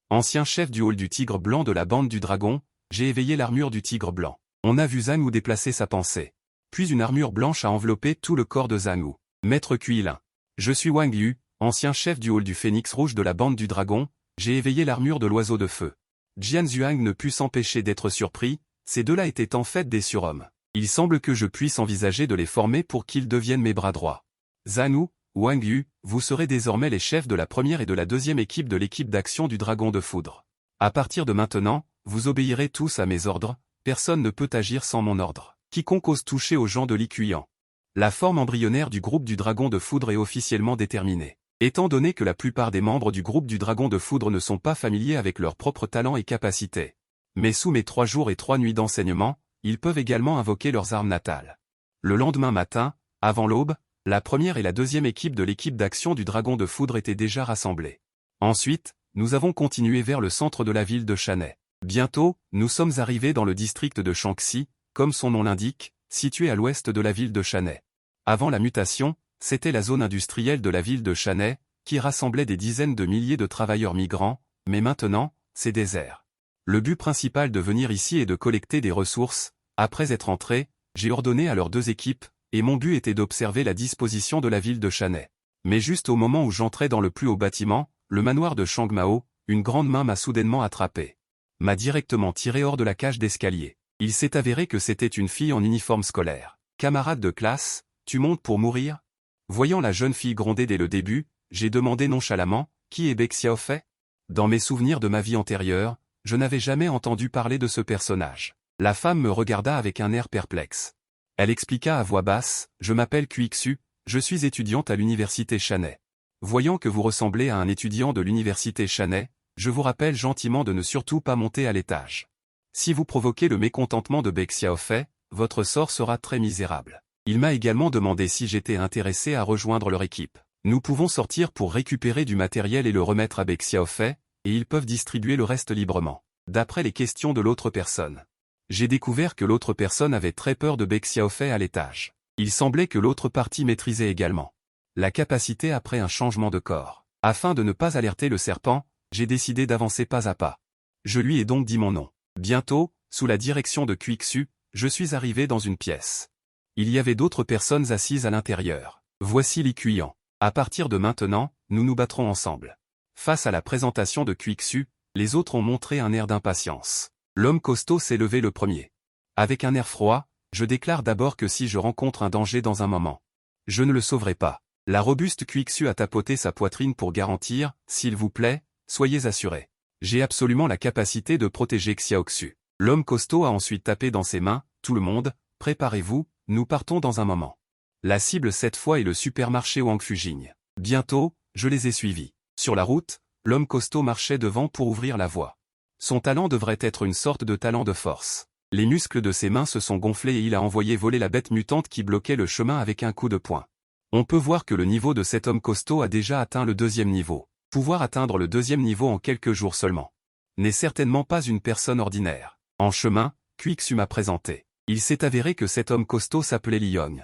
Ancien chef du hall du Tigre Blanc de la bande du Dragon, j'ai éveillé l'armure du Tigre Blanc. On a vu Zangu déplacer sa pensée. Puis une armure blanche a enveloppé tout le corps de Zangu. Maître Kuilin. Je suis Wang Yu, ancien chef du hall du Phénix Rouge de la bande du Dragon, j'ai éveillé l'armure de l'Oiseau de Feu. Jian Zhuang ne put s'empêcher d'être surpris, ces 2-là étaient en fait des surhommes. Il semble que je puisse envisager de les former pour qu'ils deviennent mes bras droits. Zangu, Wang Yu, vous serez désormais les chefs de la première et de la deuxième équipe de l'équipe d'action du Dragon de Foudre. À partir de maintenant, vous obéirez tous à mes ordres, personne ne peut agir sans mon ordre. Quiconque ose toucher aux gens de Li Kuyan. La forme embryonnaire du groupe du Dragon de Foudre est officiellement déterminée. Étant donné que la plupart des membres du groupe du Dragon de Foudre ne sont pas familiers avec leurs propres talents et capacités. Mais sous mes 3 jours et 3 nuits d'enseignement, ils peuvent également invoquer leurs armes natales. Le lendemain matin, avant l'aube, la première et la deuxième équipe de l'équipe d'action du Dragon de Foudre étaient déjà rassemblées. Ensuite, nous avons continué vers le centre de la ville de Shanai. Bientôt, nous sommes arrivés dans le district de Shanxi, comme son nom l'indique, situé à l'ouest de la ville de Shanai. Avant la mutation, c'était la zone industrielle de la ville de Shanai, qui rassemblait des dizaines de milliers de travailleurs migrants, mais maintenant, c'est désert. Le but principal de venir ici est de collecter des ressources. Après être entré, j'ai ordonné à leurs 2 équipes, et mon but était d'observer la disposition de la ville de Shanai. Mais juste au moment où j'entrais dans le plus haut bâtiment, le manoir de Shangmao, une grande main m'a soudainement attrapé. M'a directement tiré hors de la cage d'escalier. Il s'est avéré que c'était une fille en uniforme scolaire. Camarade de classe, tu montes pour mourir? Voyant la jeune fille gronder dès le début, j'ai demandé nonchalamment, qui est Bec Xiaofei? Dans mes souvenirs de ma vie antérieure, je n'avais jamais entendu parler de ce personnage. La femme me regarda avec un air perplexe. Elle expliqua à voix basse, je m'appelle Kuixu, je suis étudiante à l'université Shanai. Voyant que vous ressemblez à un étudiant de l'université Shanai, je vous rappelle gentiment de ne surtout pas monter à l'étage. Si vous provoquez le mécontentement de Bec Xiaofei, votre sort sera très misérable. Il m'a également demandé si j'étais intéressé à rejoindre leur équipe. Nous pouvons sortir pour récupérer du matériel et le remettre à Bec Xiaofei, et ils peuvent distribuer le reste librement. D'après les questions de l'autre personne. J'ai découvert que l'autre personne avait très peur de Bec Xiaofei à l'étage. Il semblait que l'autre partie maîtrisait également la capacité après un changement de corps. Afin de ne pas alerter le serpent, j'ai décidé d'avancer pas à pas. Je lui ai donc dit mon nom. Bientôt, sous la direction de Kuixu, je suis arrivé dans une pièce. Il y avait d'autres personnes assises à l'intérieur. Voici Li Kuyan. À partir de maintenant, nous nous battrons ensemble. Face à la présentation de Kuixu, les autres ont montré un air d'impatience. L'homme costaud s'est levé le premier. Avec un air froid, je déclare d'abord que si je rencontre un danger dans un moment, je ne le sauverai pas. La robuste Kuixu a tapoté sa poitrine pour garantir, s'il vous plaît, soyez assurés. J'ai absolument la capacité de protéger Xiaoxu. L'homme costaud a ensuite tapé dans ses mains, tout le monde, préparez-vous, nous partons dans un moment. La cible cette fois est le supermarché Wang Fujing. Bientôt, je les ai suivis. Sur la route, l'homme costaud marchait devant pour ouvrir la voie. Son talent devrait être une sorte de talent de force. Les muscles de ses mains se sont gonflés et il a envoyé voler la bête mutante qui bloquait le chemin avec un coup de poing. On peut voir que le niveau de cet homme costaud a déjà atteint le 2e niveau. Pouvoir atteindre le 2e niveau en quelques jours seulement n'est certainement pas une personne ordinaire. En chemin, Kuixu m'a présenté. Il s'est avéré que cet homme costaud s'appelait Li Yong.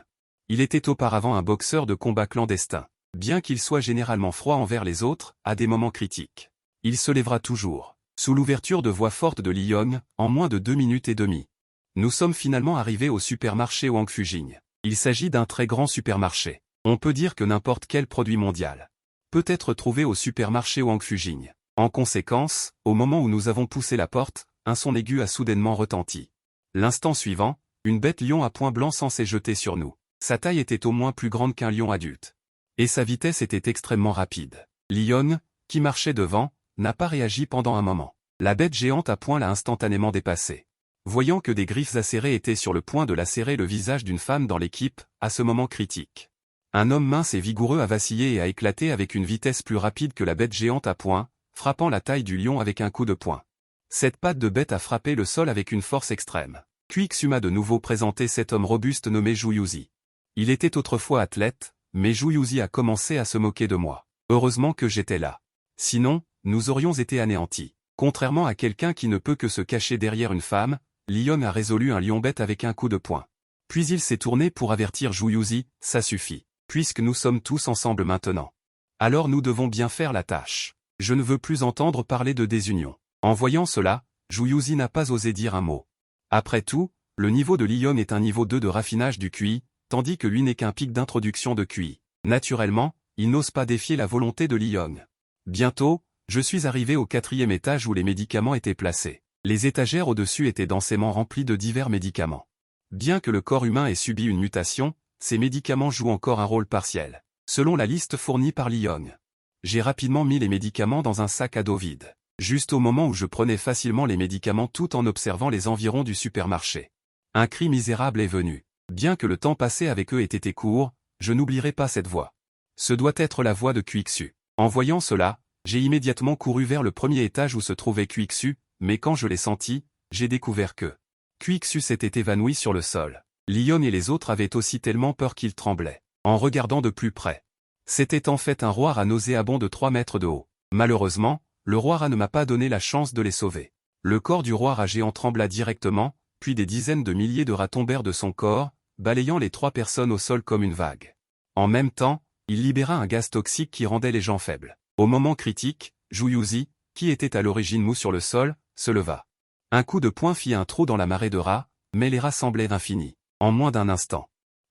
Il était auparavant un boxeur de combat clandestin. Bien qu'il soit généralement froid envers les autres, à des moments critiques, il se lèvera toujours. Sous l'ouverture de voix forte de Li Yong, en moins de 2 minutes et demie. Nous sommes finalement arrivés au supermarché Wang Fujing. Il s'agit d'un très grand supermarché. On peut dire que n'importe quel produit mondial peut être trouvé au supermarché Wang Fujing. En conséquence, au moment où nous avons poussé la porte, un son aigu a soudainement retenti. L'instant suivant, une bête lion à poings blancs s'est jetée sur nous. Sa taille était au moins plus grande qu'un lion adulte. Et sa vitesse était extrêmement rapide. Li Yong, qui marchait devant, n'a pas réagi pendant un moment. La bête géante à poings l'a instantanément dépassé. Voyant que des griffes acérées étaient sur le point de lacérer le visage d'une femme dans l'équipe, à ce moment critique. Un homme mince et vigoureux a vacillé et a éclaté avec une vitesse plus rapide que la bête géante à poings, frappant la taille du lion avec un coup de poing. Cette patte de bête a frappé le sol avec une force extrême. Kuixu m'a de nouveau présenté cet homme robuste nommé Zhu Yuzi. Il était autrefois athlète, mais Zhu Yuzi a commencé à se moquer de moi. Heureusement que j'étais là. Sinon, nous aurions été anéantis. Contrairement à quelqu'un qui ne peut que se cacher derrière une femme, Li Yong a résolu un lion bête avec un coup de poing. Puis il s'est tourné pour avertir Zhuyuzi, ça suffit. Puisque nous sommes tous ensemble maintenant. Alors nous devons bien faire la tâche. Je ne veux plus entendre parler de désunion. En voyant cela, Zhuyuzi n'a pas osé dire un mot. Après tout, le niveau de Liyong est un niveau 2 de raffinage du QI, tandis que lui n'est qu'un pic d'introduction de QI. Naturellement, il n'ose pas défier la volonté de Liyong. Bientôt, je suis arrivé au 4e étage où les médicaments étaient placés. Les étagères au-dessus étaient densément remplies de divers médicaments. Bien que le corps humain ait subi une mutation, ces médicaments jouent encore un rôle partiel. Selon la liste fournie par Liyong. J'ai rapidement mis les médicaments dans un sac à dos vide. Juste au moment où je prenais facilement les médicaments tout en observant les environs du supermarché. Un cri misérable est venu. Bien que le temps passé avec eux ait été court, je n'oublierai pas cette voix. Ce doit être la voix de Quixu. En voyant cela, j'ai immédiatement couru vers le premier étage où se trouvait Quixu, mais quand je l'ai senti, j'ai découvert que Quixu s'était évanoui sur le sol. Liyong et les autres avaient aussi tellement peur qu'ils tremblaient. En regardant de plus près. C'était en fait un roi rat nauséabond de 3 mètres de haut. Malheureusement, le roi rat ne m'a pas donné la chance de les sauver. Le corps du roi rat géant trembla directement, puis des dizaines de milliers de rats tombèrent de son corps, balayant les 3 personnes au sol comme une vague. En même temps, il libéra un gaz toxique qui rendait les gens faibles. Au moment critique, Zhuyuzi, qui était à l'origine mou sur le sol, se leva. Un coup de poing fit un trou dans la marée de rats, mais les rats semblaient infinis. En moins d'un instant.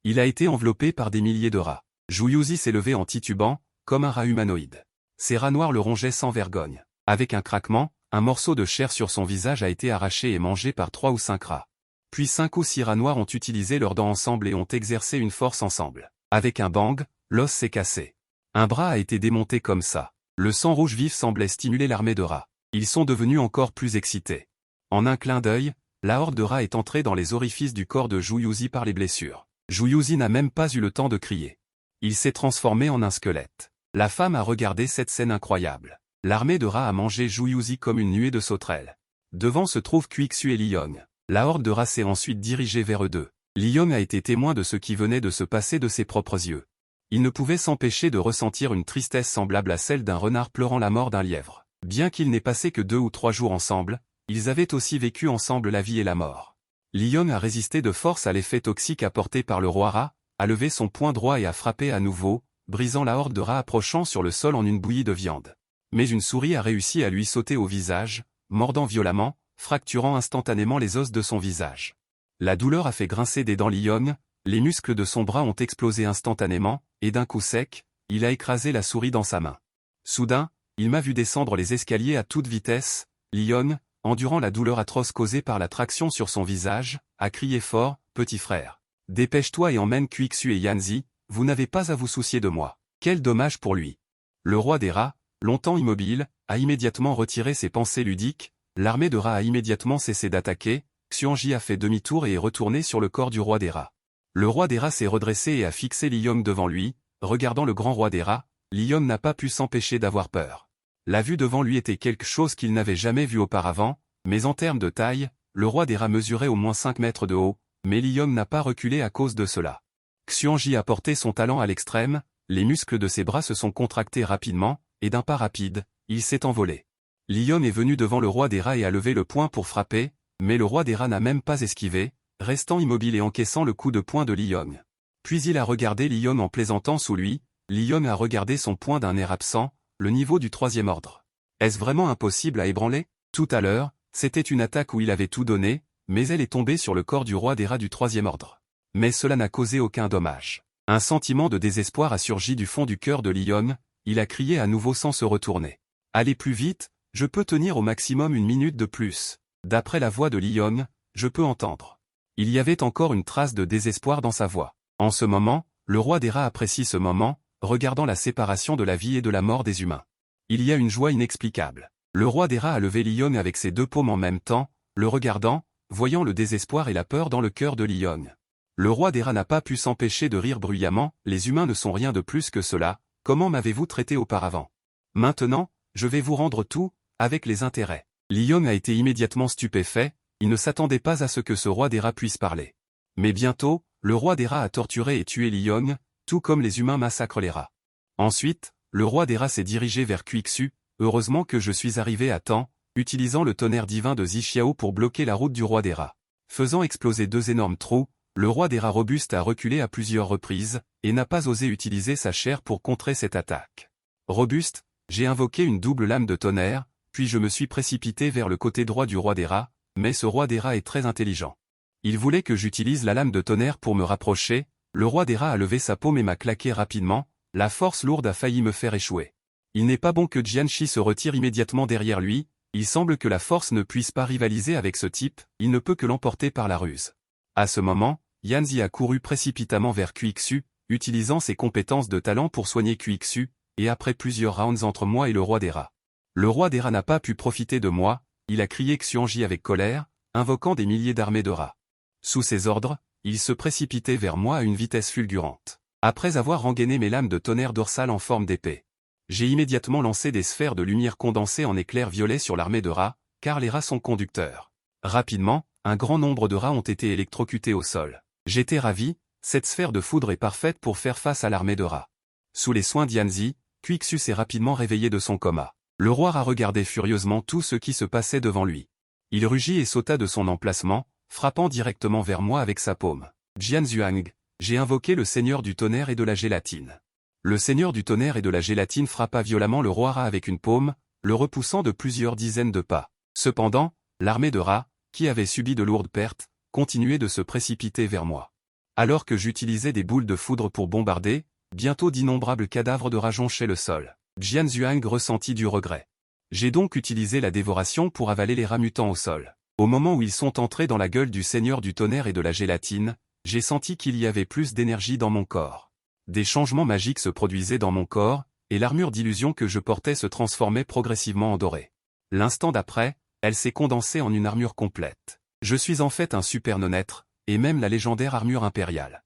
Il a été enveloppé par des milliers de rats. Zhuyuzi s'est levé en titubant, comme un rat humanoïde. Ces rats noirs le rongeaient sans vergogne. Avec un craquement, un morceau de chair sur son visage a été arraché et mangé par 3 ou 5 rats. Puis 5 ou 6 rats noirs ont utilisé leurs dents ensemble et ont exercé une force ensemble. Avec un bang, l'os s'est cassé. Un bras a été démonté comme ça. Le sang rouge vif semblait stimuler l'armée de rats. Ils sont devenus encore plus excités. En un clin d'œil, la horde de rats est entrée dans les orifices du corps de Zhuyuzi par les blessures. Zhuyuzi n'a même pas eu le temps de crier. Il s'est transformé en un squelette. La femme a regardé cette scène incroyable. L'armée de rats a mangé Zhuyuzi comme une nuée de sauterelles. Devant se trouvent Quixu et Liyong. La horde de rats s'est ensuite dirigée vers eux deux. Liyong a été témoin de ce qui venait de se passer de ses propres yeux. Il ne pouvait s'empêcher de ressentir une tristesse semblable à celle d'un renard pleurant la mort d'un lièvre. Bien qu'ils n'aient passé que 2 ou 3 jours ensemble, ils avaient aussi vécu ensemble la vie et la mort. Liyong a résisté de force à l'effet toxique apporté par le roi rat, a levé son poing droit et a frappé à nouveau, brisant la horde de rats approchant sur le sol en une bouillie de viande. Mais une souris a réussi à lui sauter au visage, mordant violemment, fracturant instantanément les os de son visage. La douleur a fait grincer des dents Liyong, les muscles de son bras ont explosé instantanément, et d'un coup sec, il a écrasé la souris dans sa main. Soudain, il m'a vu descendre les escaliers à toute vitesse. Liyong, endurant la douleur atroce causée par la traction sur son visage, a crié fort, « Petit frère, dépêche-toi et emmène Quixu et Yanzi, vous n'avez pas à vous soucier de moi. » Quel dommage pour lui. Le roi des rats, longtemps immobile, a immédiatement retiré ses pensées ludiques, l'armée de rats a immédiatement cessé d'attaquer, Xuanji a fait demi-tour et est retourné sur le corps du roi des rats. Le roi des rats s'est redressé et a fixé Liyong devant lui, regardant le grand roi des rats, Liyong n'a pas pu s'empêcher d'avoir peur. La vue devant lui était quelque chose qu'il n'avait jamais vu auparavant, mais en termes de taille, le roi des rats mesurait au moins 5 mètres de haut, mais Liyong n'a pas reculé à cause de cela. Xuanji a porté son talent à l'extrême, les muscles de ses bras se sont contractés rapidement, et d'un pas rapide, il s'est envolé. Liyong est venu devant le roi des rats et a levé le poing pour frapper, mais le roi des rats n'a même pas esquivé, restant immobile et encaissant le coup de poing de Liyong. Puis il a regardé Liyong en plaisantant sous lui, Liyong a regardé son poing d'un air absent, le niveau du 3e ordre. Est-ce vraiment impossible à ébranler? Tout à l'heure, c'était une attaque où il avait tout donné, mais elle est tombée sur le corps du roi des rats du 3e ordre. Mais cela n'a causé aucun dommage. Un sentiment de désespoir a surgi du fond du cœur de Liyong, il a crié à nouveau sans se retourner. Allez plus vite, je peux tenir au maximum 1 minute de plus. D'après la voix de Liyong, je peux entendre. Il y avait encore une trace de désespoir dans sa voix. En ce moment, le roi des rats apprécie ce moment, regardant la séparation de la vie et de la mort des humains. Il y a une joie inexplicable. Le roi des rats a levé Liyong avec ses 2 paumes en même temps, le regardant, voyant le désespoir et la peur dans le cœur de Liyong. Le roi des rats n'a pas pu s'empêcher de rire bruyamment, les humains ne sont rien de plus que cela, comment m'avez-vous traité auparavant? Maintenant, je vais vous rendre tout, avec les intérêts. Liyong a été immédiatement stupéfait, il ne s'attendait pas à ce que ce roi des rats puisse parler. Mais bientôt, le roi des rats a torturé et tué Liyong, tout comme les humains massacrent les rats. Ensuite, le roi des rats s'est dirigé vers Quixu, heureusement que je suis arrivé à temps, utilisant le tonnerre divin de Zixiao pour bloquer la route du roi des rats. Faisant exploser 2 énormes trous, Le roi des rats robuste a reculé à plusieurs reprises, et n'a pas osé utiliser sa chair pour contrer cette attaque. Robuste, j'ai invoqué une double lame de tonnerre, puis je me suis précipité vers le côté droit du roi des rats, mais ce roi des rats est très intelligent. Il voulait que j'utilise la lame de tonnerre pour me rapprocher, le roi des rats a levé sa paume et m'a claqué rapidement, la force lourde a failli me faire échouer. Il n'est pas bon que Jianshi se retire immédiatement derrière lui, il semble que la force ne puisse pas rivaliser avec ce type, il ne peut que l'emporter par la ruse. À ce moment, Yanzi a couru précipitamment vers Quixu, utilisant ses compétences de talent pour soigner Quixu, et après plusieurs rounds entre moi et le roi des rats. Le roi des rats n'a pas pu profiter de moi, il a crié Xuanji avec colère, invoquant des milliers d'armées de rats. Sous ses ordres, il se précipitait vers moi à une vitesse fulgurante. Après avoir rengainé mes lames de tonnerre dorsale en forme d'épée, j'ai immédiatement lancé des sphères de lumière condensées en éclairs violets sur l'armée de rats, car les rats sont conducteurs. Rapidement, un grand nombre de rats ont été électrocutés au sol. J'étais ravi, cette sphère de foudre est parfaite pour faire face à l'armée de rats. Sous les soins d'Yanzi, Quixu s'est rapidement réveillé de son coma. Le roi rat regardait furieusement tout ce qui se passait devant lui. Il rugit et sauta de son emplacement, frappant directement vers moi avec sa paume. Jianzhuang, j'ai invoqué le seigneur du tonnerre et de la gélatine. Le seigneur du tonnerre et de la gélatine frappa violemment le roi rat avec une paume, le repoussant de plusieurs dizaines de pas. Cependant, l'armée de rats, qui avait subi de lourdes pertes, continuait de se précipiter vers moi. Alors que j'utilisais des boules de foudre pour bombarder, bientôt d'innombrables cadavres de rats jonchaient le sol. Jianzhuang ressentit du regret. J'ai donc utilisé la dévoration pour avaler les rats mutants au sol. Au moment où ils sont entrés dans la gueule du seigneur du tonnerre et de la gélatine, j'ai senti qu'il y avait plus d'énergie dans mon corps. Des changements magiques se produisaient dans mon corps, et l'armure d'illusion que je portais se transformait progressivement en dorée. L'instant d'après, elle s'est condensée en une armure complète. Je suis en fait un super non-être, et même la légendaire armure impériale.